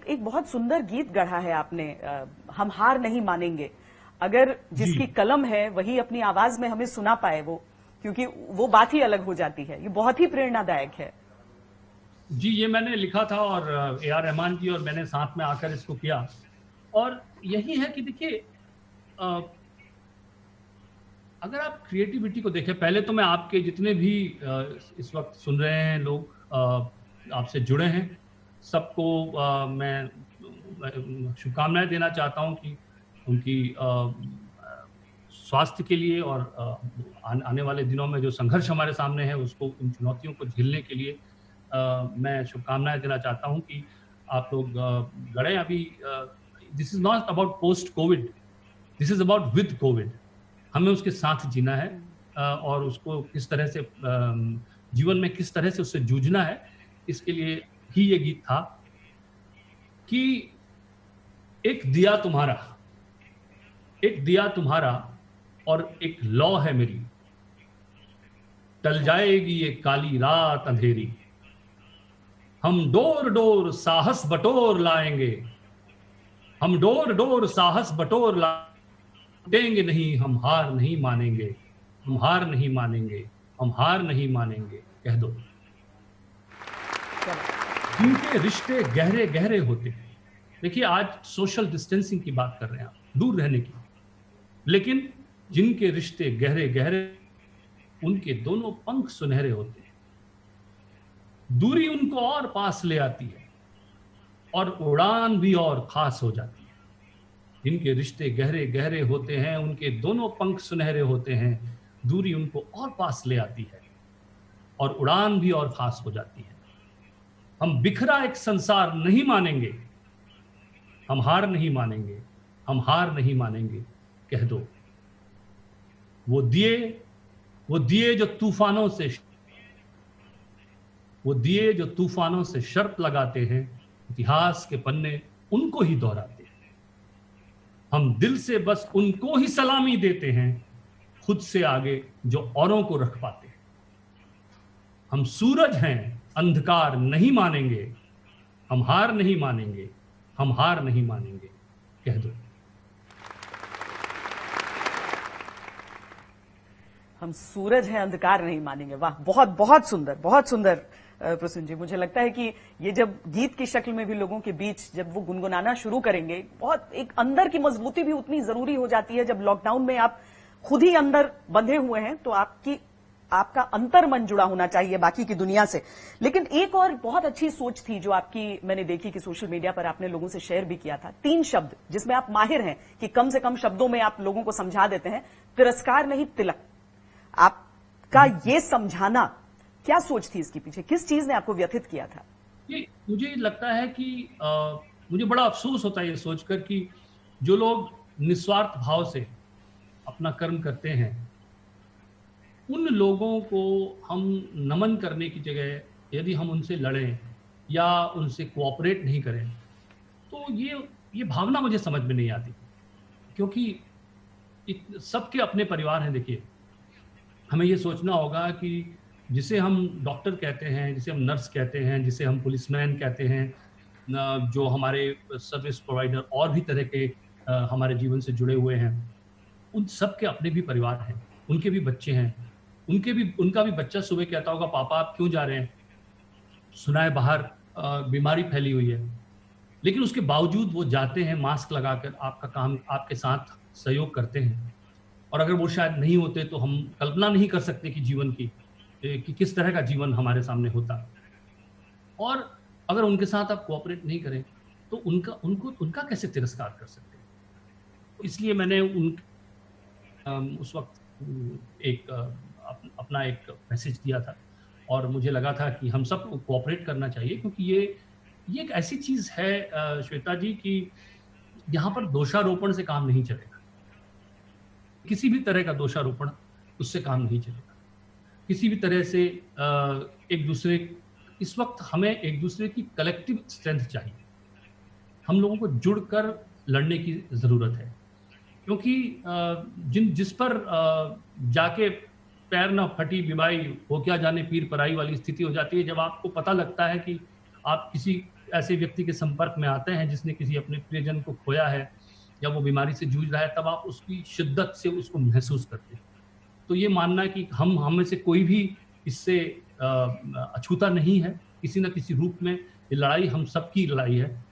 एक बहुत सुंदर गीत गढ़ा है आपने, हम हार नहीं मानेंगे। अगर जिसकी कलम है वही अपनी आवाज में हमें सुना पाए वो, क्योंकि वो बात ही अलग हो जाती है। ये बहुत ही प्रेरणादायक है। जी, ये मैंने लिखा था और A.R. रहमान जी और मैंने साथ में आकर इसको किया। और यही है कि देखिए, अगर आप क्रिएटिविटी को देखें, पहले तो मैं आपके जितने भी इस वक्त सुन रहे हैं लोग, आपसे जुड़े हैं, सबको मैं शुभकामनाएं देना चाहता हूं कि उनकी स्वास्थ्य के लिए और आने वाले दिनों में जो संघर्ष हमारे सामने है उसको, उन चुनौतियों को झेलने के लिए मैं शुभकामनाएं देना चाहता हूं कि आप लोग गढ़े। अभी this is not about post Covid, this is about with Covid. हमें उसके साथ जीना है और उसको किस तरह से जीवन में किस तरह से उससे जूझना है, इसके लिए ही ये गीत था कि एक दिया तुम्हारा और एक लौ है मेरी, टल जाएगी ये काली रात अंधेरी, हम डोर डोर साहस बटोर लाएंगे, हम डोर डोर साहस बटोर लाएंगे नहीं, हम हार नहीं मानेंगे, हम हार नहीं मानेंगे, हम हार नहीं मानेंगे, कह दो। जिनके रिश्ते गहरे गहरे होते हैं, देखिए आज सोशल डिस्टेंसिंग की बात कर रहे हैं आप, दूर रहने की, लेकिन जिनके रिश्ते गहरे गहरे, उनके दोनों पंख सुनहरे होते हैं, दूरी उनको और पास ले आती है और उड़ान भी और खास हो जाती है। जिनके रिश्ते गहरे गहरे होते हैं, उनके दोनों पंख सुनहरे होते हैं, दूरी उनको और पास ले आती है और उड़ान भी और खास हो जाती है। हम बिखरा एक संसार नहीं मानेंगे, हम हार नहीं मानेंगे, हम हार नहीं मानेंगे, कह दो। वो दिए जो तूफानों से शर्त लगाते हैं, इतिहास के पन्ने उनको ही दोहराते हैं। हम दिल से बस उनको ही सलामी देते हैं, खुद से आगे जो औरों को रख पाते हैं। हम सूरज हैं, अंधकार नहीं मानेंगे, हम हार नहीं मानेंगे, हम हार नहीं मानेंगे, कह दो। हम सूरज हैं, अंधकार नहीं मानेंगे। वाह, बहुत बहुत सुंदर, बहुत सुंदर प्रसून जी। मुझे लगता है कि ये जब गीत की शक्ल में भी लोगों के बीच जब वो गुनगुनाना शुरू करेंगे, बहुत एक अंदर की मजबूती भी उतनी जरूरी हो जाती है। जब लॉकडाउन में आप खुद ही अंदर बंधे हुए हैं तो आपका अंतर मन जुड़ा होना चाहिए बाकी की दुनिया से। लेकिन एक और बहुत अच्छी सोच थी जो आपकी मैंने देखी कि सोशल मीडिया पर आपने लोगों से शेयर भी किया था। 3 शब्द जिसमें आप माहिर हैं कि कम से कम शब्दों में आप लोगों को समझा देते हैं। तिरस्कार नहीं, तिलक। आपका ये समझाना, क्या सोच थी इसके पीछे? किस चीज ने आपको व्यथित किया था? ये मुझे लगता है कि मुझे बड़ा अफसोस होता है ये सोचकर कि जो लोग निस्वार्थ भाव से अपना कर्म करते हैं, उन लोगों को हम नमन करने की जगह यदि हम उनसे लड़ें या उनसे कोऑपरेट नहीं करें, तो ये भावना मुझे समझ में नहीं आती। क्योंकि सबके अपने परिवार हैं। देखिए, हमें ये सोचना होगा कि जिसे हम डॉक्टर कहते हैं, जिसे हम नर्स कहते हैं, जिसे हम पुलिसमैन कहते हैं, जो हमारे सर्विस प्रोवाइडर और भी तरह के हमारे जीवन से जुड़े हुए हैं, उन सब के अपने भी परिवार हैं, उनके भी बच्चे हैं, उनका भी बच्चा सुबह कहता होगा, पापा आप क्यों जा रहे हैं, सुना है बाहर बीमारी फैली हुई है। लेकिन उसके बावजूद वो जाते हैं, मास्क लगाकर आपका काम, आपके साथ सहयोग करते हैं। और अगर वो शायद नहीं होते तो हम कल्पना नहीं कर सकते कि जीवन की कि किस तरह का जीवन हमारे सामने होता। और अगर उनके साथ आप कोऑपरेट नहीं करें तो उनका कैसे तिरस्कार कर सकते हैं। इसलिए मैंने उस वक्त अपना एक मैसेज दिया था और मुझे लगा था कि हम सबको कोऑपरेट करना चाहिए, क्योंकि ये एक ऐसी चीज है श्वेता जी कि यहाँ पर दोषारोपण से काम नहीं चलेगा। किसी भी तरह का दोषारोपण उससे काम नहीं चलेगा। किसी भी तरह से इस वक्त हमें एक दूसरे की कलेक्टिव स्ट्रेंथ चाहिए। हम लोगों को जुड़कर लड़ने की जरूरत है, क्योंकि जिस पर जाके पैर ना फटी बिबाई हो क्या जाने पीर पराई वाली स्थिति हो जाती है। जब आपको पता लगता है कि आप किसी ऐसे व्यक्ति के संपर्क में आते हैं जिसने किसी अपने प्रियजन को खोया है या वो बीमारी से जूझ रहा है, तब आप उसकी शिद्दत से उसको महसूस करते हैं। तो ये मानना कि हम में से कोई भी इससे अछूता नहीं है, किसी न किसी रूप में ये लड़ाई हम सबकी लड़ाई है।